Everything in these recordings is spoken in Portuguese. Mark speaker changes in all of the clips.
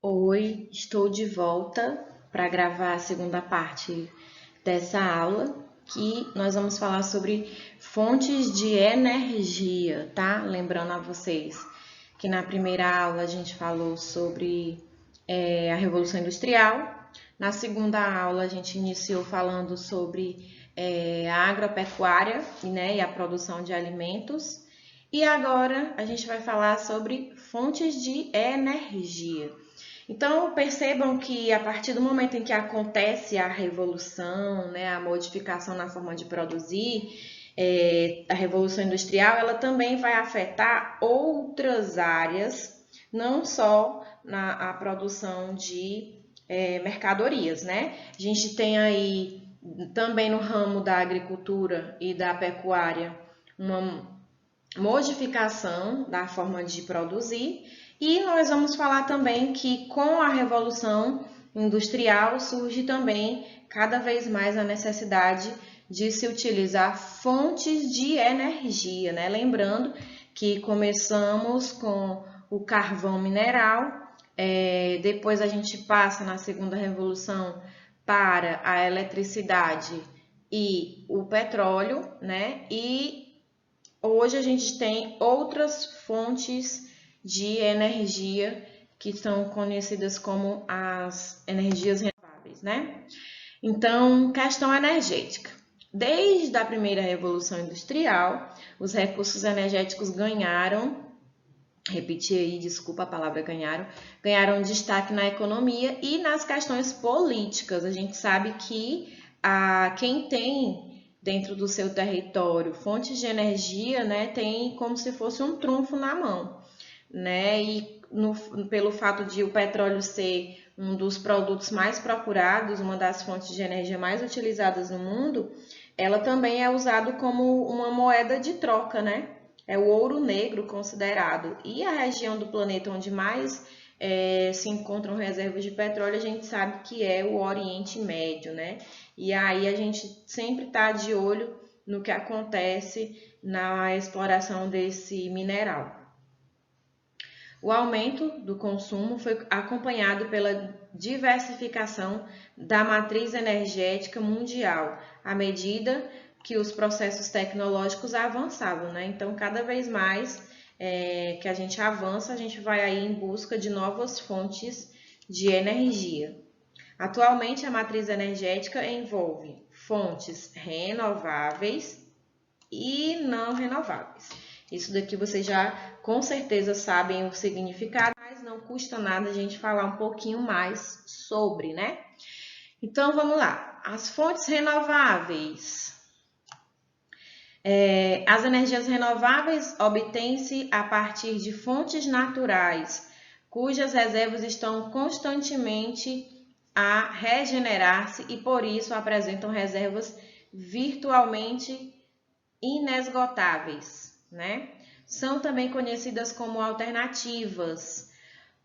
Speaker 1: Oi, estou de volta para gravar a segunda parte dessa aula, que nós vamos falar sobre fontes de energia, tá? Lembrando a vocês que na primeira aula a gente falou sobre a Revolução Industrial, na segunda aula a gente iniciou falando sobre a agropecuária, né, e a produção de alimentos, e agora a gente vai falar sobre fontes de energia. Então, percebam que a partir do momento em que acontece a revolução, né, a modificação na forma de produzir, a revolução industrial, ela também vai afetar outras áreas, não só a produção de mercadorias, né? A gente tem aí também no ramo da agricultura e da pecuária uma modificação da forma de produzir. E nós vamos falar também que com a Revolução Industrial surge também cada vez mais a necessidade de se utilizar fontes de energia, né? Lembrando que começamos com o carvão mineral, depois a gente passa na segunda revolução para a eletricidade e o petróleo, né? E hoje a gente tem outras fontes de energia que são conhecidas como as energias renováveis, né? Então, questão energética. Desde a primeira revolução industrial, os recursos energéticos ganharam, repetir aí, desculpa a palavra ganharam destaque na economia e nas questões políticas. A gente sabe que quem tem dentro do seu território fontes de energia, né, tem como se fosse um trunfo na mão, né? E pelo fato de o petróleo ser um dos produtos mais procurados, uma das fontes de energia mais utilizadas no mundo, ela também é usada como uma moeda de troca, né? É o ouro negro considerado. E a região do planeta onde mais se encontram reservas de petróleo, a gente sabe que é o Oriente Médio, né? E aí a gente sempre está de olho no que acontece na exploração desse mineral. O aumento do consumo foi acompanhado pela diversificação da matriz energética mundial, à medida que os processos tecnológicos avançavam, né? Então, cada vez mais que a gente avança, a gente vai aí em busca de novas fontes de energia. Atualmente, a matriz energética envolve fontes renováveis e não renováveis. Isso daqui vocês já com certeza sabem o significado, mas não custa nada a gente falar um pouquinho mais sobre, né? Então vamos lá. As fontes renováveis. As energias renováveis obtêm-se a partir de fontes naturais, cujas reservas estão constantemente a regenerar-se e por isso apresentam reservas virtualmente inesgotáveis, né? São também conhecidas como alternativas,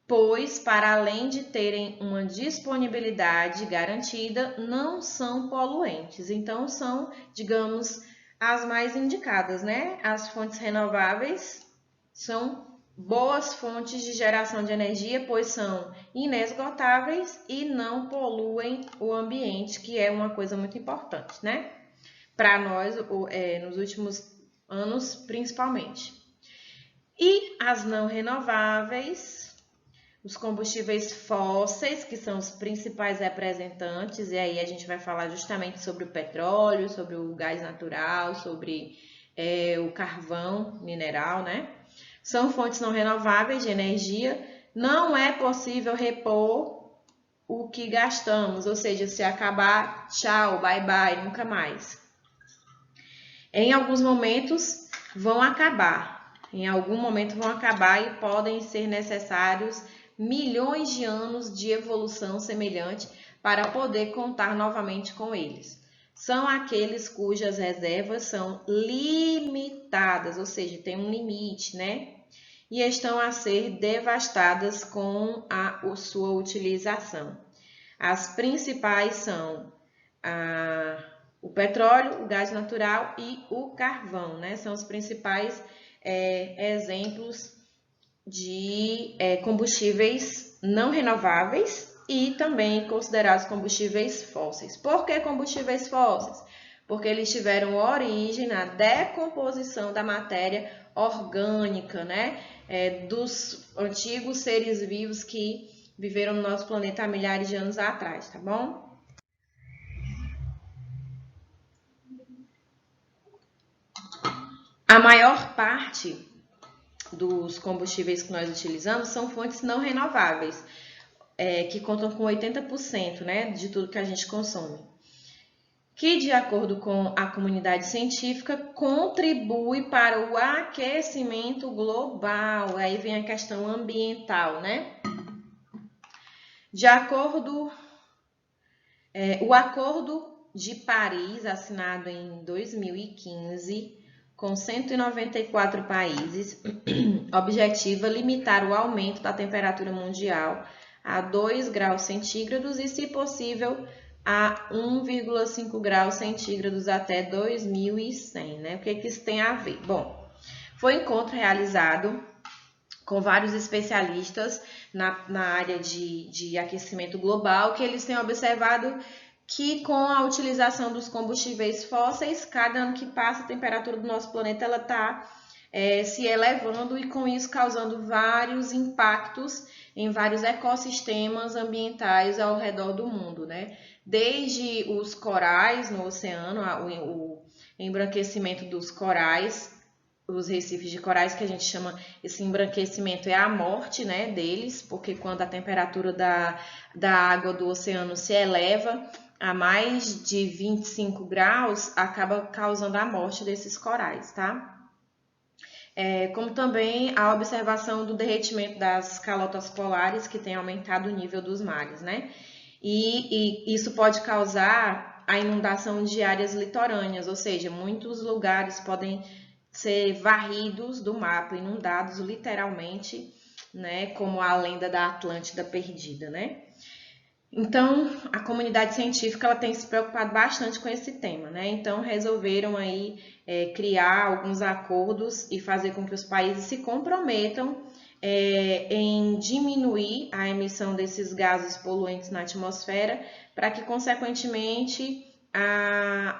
Speaker 1: pois, para além de terem uma disponibilidade garantida, não são poluentes. Então, são, digamos, as mais indicadas, né? As fontes renováveis são boas fontes de geração de energia, pois são inesgotáveis e não poluem o ambiente, que é uma coisa muito importante, né? Para nós, nos últimos anos, principalmente. E as não renováveis, os combustíveis fósseis, que são os principais representantes, e aí a gente vai falar justamente sobre o petróleo, sobre o gás natural, sobre o carvão mineral, né? São fontes não renováveis de energia. Não é possível repor o que gastamos, ou seja, se acabar, tchau, bye bye, nunca mais. Em alguns momentos vão acabar, e podem ser necessários milhões de anos de evolução semelhante para poder contar novamente com eles. São aqueles cujas reservas são limitadas, ou seja, tem um limite, né? E estão a ser devastadas com a sua utilização. As principais são o petróleo, o gás natural e o carvão, né? São os principais exemplos de combustíveis não renováveis e também considerados combustíveis fósseis. Por que combustíveis fósseis? Porque eles tiveram origem na decomposição da matéria orgânica, né? Dos antigos seres vivos que viveram no nosso planeta há milhares de anos atrás, tá bom? A maior parte dos combustíveis que nós utilizamos são fontes não renováveis, que contam com 80%, né, de tudo que a gente consome, que, de acordo com a comunidade científica, contribui para o aquecimento global. Aí vem a questão ambiental, né? De acordo, o Acordo de Paris, assinado em 2015, com 194 países, objetiva limitar o aumento da temperatura mundial a 2 graus centígrados e, se possível, a 1,5 graus centígrados até 2100, né? O que isso tem a ver? Bom, foi um encontro realizado com vários especialistas na área de aquecimento global, que eles têm observado que com a utilização dos combustíveis fósseis, cada ano que passa a temperatura do nosso planeta ela está se elevando e com isso causando vários impactos em vários ecossistemas ambientais ao redor do mundo, né? Desde os corais no oceano, o embranquecimento dos corais, os recifes de corais, que a gente chama, esse embranquecimento é a morte, né, deles, porque quando a temperatura da água do oceano se eleva a mais de 25 graus, acaba causando a morte desses corais, tá? Como também a observação do derretimento das calotas polares, que tem aumentado o nível dos mares, né? E isso pode causar a inundação de áreas litorâneas, ou seja, muitos lugares podem ser varridos do mapa, inundados literalmente, né? Como a lenda da Atlântida perdida, né? Então, a comunidade científica ela tem se preocupado bastante com esse tema, né? Então, resolveram aí criar alguns acordos e fazer com que os países se comprometam em diminuir a emissão desses gases poluentes na atmosfera, para que, consequentemente,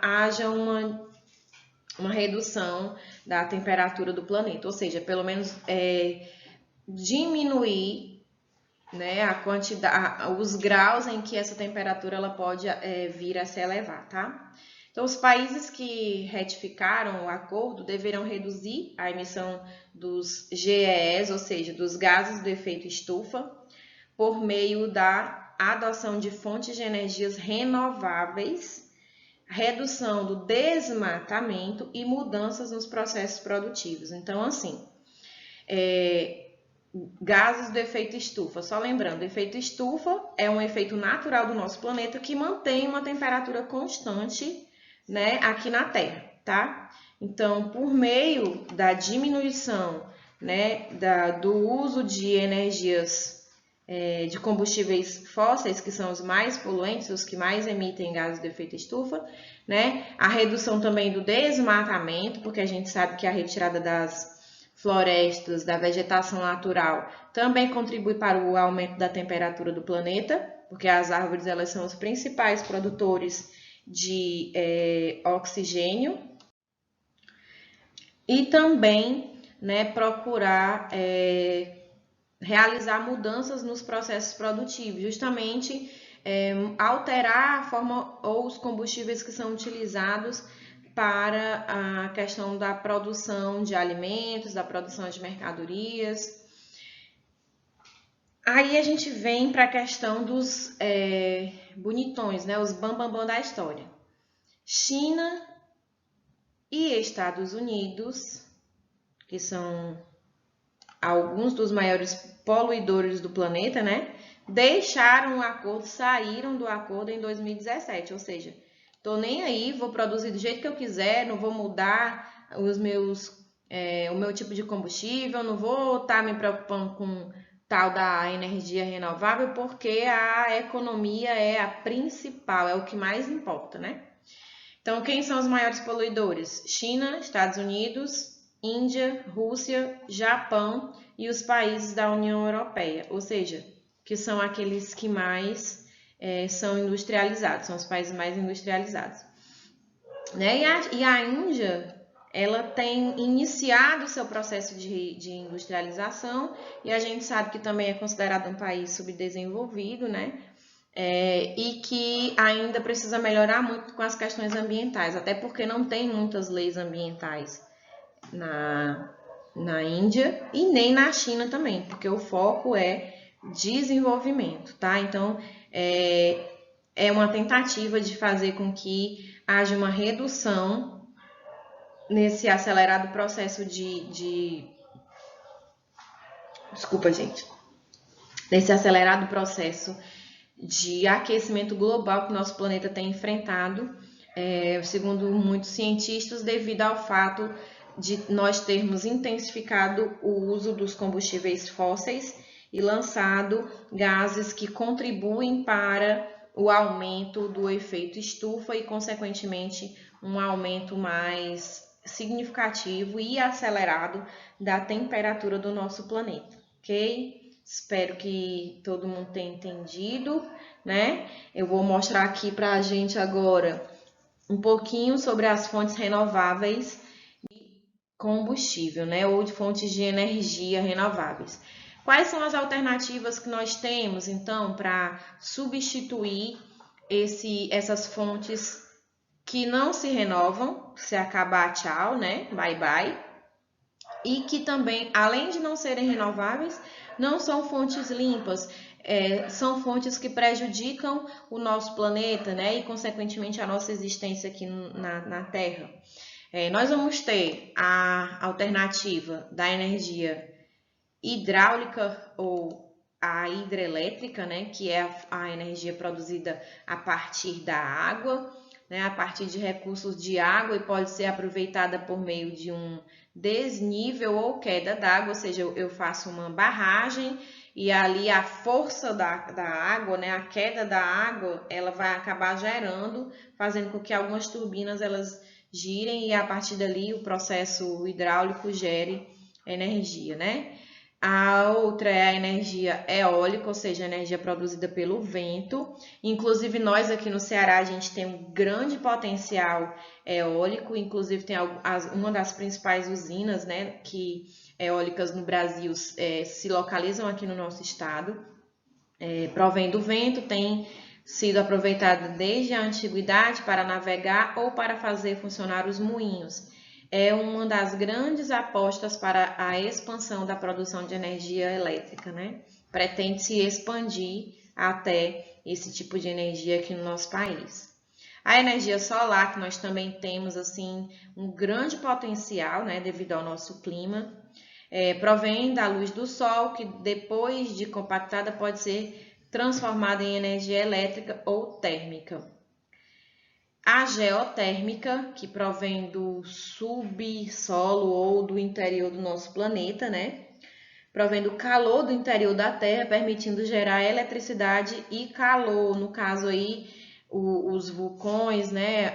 Speaker 1: haja uma redução da temperatura do planeta, ou seja, pelo menos diminuir, né, a quantidade, os graus em que essa temperatura ela pode vir a se elevar, tá? Então, os países que ratificaram o acordo deverão reduzir a emissão dos GES, ou seja, dos gases do efeito estufa, por meio da adoção de fontes de energias renováveis, redução do desmatamento e mudanças nos processos produtivos. Então, assim, gases do efeito estufa. Só lembrando, o efeito estufa é um efeito natural do nosso planeta que mantém uma temperatura constante, né, aqui na Terra, tá? Então, por meio da diminuição, né, do uso de energias de combustíveis fósseis, que são os mais poluentes, os que mais emitem gases do efeito estufa, né? A redução também do desmatamento, porque a gente sabe que a retirada das florestas, da vegetação natural, também contribui para o aumento da temperatura do planeta, porque as árvores elas são os principais produtores de oxigênio, e também, né, procurar realizar mudanças nos processos produtivos, justamente alterar a forma ou os combustíveis que são utilizados para a questão da produção de alimentos, da produção de mercadorias. Aí a gente vem para a questão dos bonitões, né? Os bambambam da história. China e Estados Unidos, que são alguns dos maiores poluidores do planeta, né? Deixaram o acordo, saíram do acordo em 2017, ou seja, tô nem aí, vou produzir do jeito que eu quiser, não vou mudar o meu tipo de combustível, não vou estar me preocupando com tal da energia renovável, porque a economia é a principal, é o que mais importa, né? Então, quem são os maiores poluidores? China, Estados Unidos, Índia, Rússia, Japão e os países da União Europeia. Ou seja, que são aqueles que mais são industrializados, são os países mais industrializados. Né? E a Índia, ela tem iniciado o seu processo de industrialização, e a gente sabe que também é considerado um país subdesenvolvido, né? E que ainda precisa melhorar muito com as questões ambientais, até porque não tem muitas leis ambientais na Índia e nem na China também, porque o foco é desenvolvimento, tá? Então, é uma tentativa de fazer com que haja uma redução nesse acelerado processo Desculpa, gente. Nesse acelerado processo de aquecimento global que o nosso planeta tem enfrentado, segundo muitos cientistas, devido ao fato de nós termos intensificado o uso dos combustíveis fósseis e lançado gases que contribuem para o aumento do efeito estufa e, consequentemente, um aumento mais significativo e acelerado da temperatura do nosso planeta, ok? Espero que todo mundo tenha entendido, né? Eu vou mostrar aqui para a gente agora um pouquinho sobre as fontes renováveis de combustível, né? Ou de fontes de energia renováveis. Quais são as alternativas que nós temos, então, para substituir essas fontes que não se renovam? Se acabar, tchau, né? Bye, bye. E que também, além de não serem renováveis, não são fontes limpas, são fontes que prejudicam o nosso planeta, né? E, consequentemente, a nossa existência aqui na Terra. Nós vamos ter a alternativa da energia hidráulica ou a hidrelétrica, né, que é a energia produzida a partir da água, né, a partir de recursos de água, e pode ser aproveitada por meio de um desnível ou queda d'água, ou seja, eu faço uma barragem e ali a força da água, né, a queda da água, ela vai acabar gerando, fazendo com que algumas turbinas elas girem e a partir dali o processo hidráulico gere energia, né? A outra é a energia eólica, ou seja, a energia produzida pelo vento. Inclusive, nós aqui no Ceará, a gente tem um grande potencial eólico. Inclusive, tem uma das principais usinas, né, eólicas no Brasil se localizam aqui no nosso estado. Provém do vento, tem sido aproveitada desde a antiguidade para navegar ou para fazer funcionar os moinhos. É uma das grandes apostas para a expansão da produção de energia elétrica, né? Pretende-se expandir até esse tipo de energia aqui no nosso país. A energia solar, que nós também temos assim um grande potencial, né, devido ao nosso clima, provém da luz do sol, que depois de compactada pode ser transformada em energia elétrica ou térmica. A geotérmica, que provém do subsolo ou do interior do nosso planeta, né? Provém do calor do interior da Terra, permitindo gerar eletricidade e calor. No caso aí, os vulcões, né?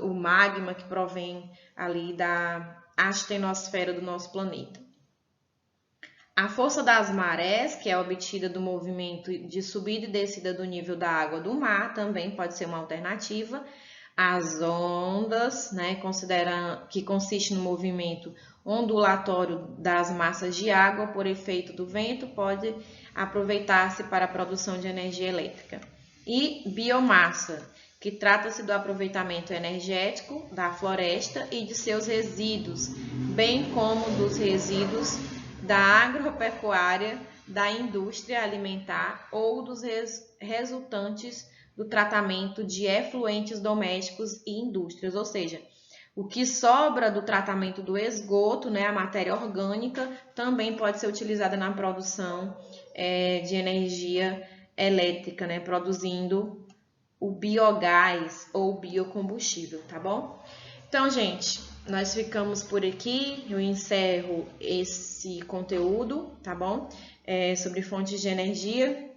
Speaker 1: O magma que provém ali da astenosfera do nosso planeta. A força das marés, que é obtida do movimento de subida e descida do nível da água do mar, também pode ser uma alternativa. As ondas, né, que consiste no movimento ondulatório das massas de água por efeito do vento, pode aproveitar-se para a produção de energia elétrica. E biomassa, que trata-se do aproveitamento energético da floresta e de seus resíduos, bem como dos resíduos da agropecuária, da indústria alimentar ou dos resultantes do tratamento de efluentes domésticos e indústrias, ou seja, o que sobra do tratamento do esgoto, né, a matéria orgânica, também pode ser utilizada na produção de energia elétrica, né, produzindo o biogás ou biocombustível, tá bom? Então, gente, nós ficamos por aqui, eu encerro esse conteúdo, tá bom? Sobre fontes de energia.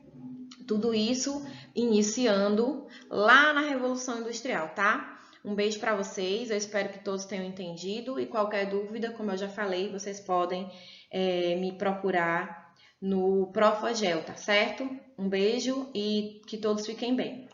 Speaker 1: Tudo isso iniciando lá na Revolução Industrial, tá? Um beijo para vocês, eu espero que todos tenham entendido e qualquer dúvida, como eu já falei, vocês podem me procurar no Profagel, tá certo? Um beijo e que todos fiquem bem.